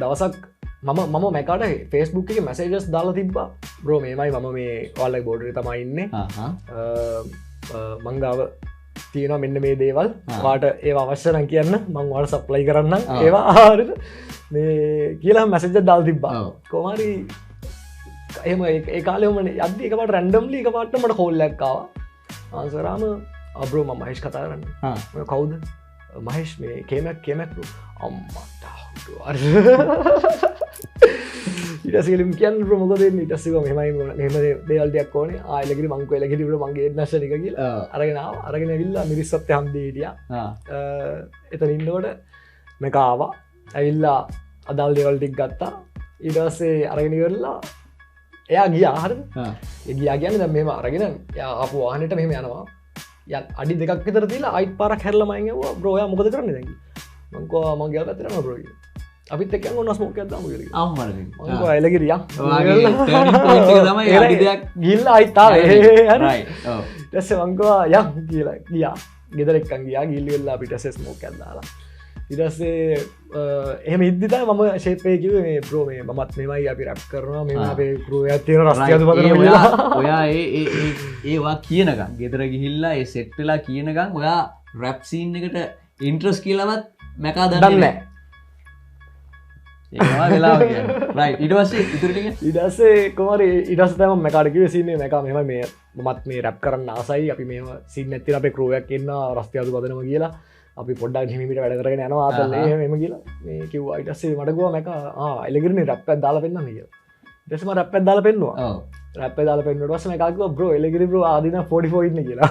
දවසක් මම මැකට ෆෙස්බුක් එක මැසේජස් දාලා තිබ්බා බ්‍රෝ මේමයි මම මේ ඔල්ලයි බෝඩ තමයි ඉන්න මංගාව තියෙන මෙන්න මේ දේවල් වාට ඒ අවශ්‍යන කියන්න මං වාට සප්ලයි කරන්න ඒවා ආහාරද මේ කියලා මැසේජ දල් තිබ්බා කොමරි එම ඒකාලෙම අද එකකට රැන්ඩම්ලි එක පාට්ටමට හොල්ලැක්කාව ආන්සරාම අබ්‍රෝ ම මහිෂ් කතා කරන්න කවුද මහිෂ් මේ කේමැක්රු අම්මට ඉටසිලිම් කියන් ප්‍රමොකද ඉටසික මෙම දේවල්ටයක් ඕන ආයලකිරි මංක එලකිරිට මගේ නශනික කිය අරගෙනාව අරගෙන විල්ලා මිරිස්සත්ය හම්දීටිය එත ඉන්නවට මෙකාවා ඇවිල්ලා අදල් දෙවල්ටික් ගත්තා ඉටස්සේ අරගෙන කරලා එයා ගිය ආහර ගියා කියන්න මෙම අරගෙන අප වාහනට මෙම යනවා ය අඩි දෙකක් විතර තිලා අයිත් පාරක් හැරලමයිවා බ්‍රෝය මොකද කරන්න දැකි මංකවා මංගේල් පැතරම බ්‍රෝග අපිත් එක් ඔන්න ස්මෝක දම එලකිරිය ගිල්ල අයිතාව ටැස්ස වංකවා යම් කියලා ගියා ගෙදරෙක්කන් ගියා ගිල්ලිවෙල්ලා පිටස ස්මෝක ඇදාලා ඉරස්සේ එහම ඉද්දිත මම ශේපයකිව මේ ප්‍රෝ මේ මත් මෙමයි අපි රැප් කරනවා මෙම අපේ කරුව ඇතියෙන රස්තියද ඔයා ඒවා කියනකම් ගෙදර ගිහිල්ලා ඒ සෙට්ටලා කියනකම් ඔයා රැප්සීන් එකට ඉන්ට්‍රස් කියලවත් මැකා දන්නෑ ඉටවස්සේ ඉතුරටික ඉඩස්සේ කොමර ඉඩස් තම මැකාඩකිව සින්නේ මැක මෙම මේ මත් මේ රැප් කරන්න ආසයි අපි මේ සින්න ඇති අපේ කරුවයක් එන්න රස්තියාදු පදනම කියලා අපි පොඩ්ඩක් හිමිට වැඩ කරගෙන යනවා ආතල්ලේ මෙම කියලා මේ කිව්වා ඉටස්සේ මටකුව මැක එලගරන රැප්පත් දාලා පෙන්න්න කිය දෙෙසම රැප්පත් දාලා පෙන්වා රැප දාලා පෙන්න්නට වස මැකව බ්‍රෝ එලගරි බ්‍රෝ ආදින 44 ඉන්න කියලා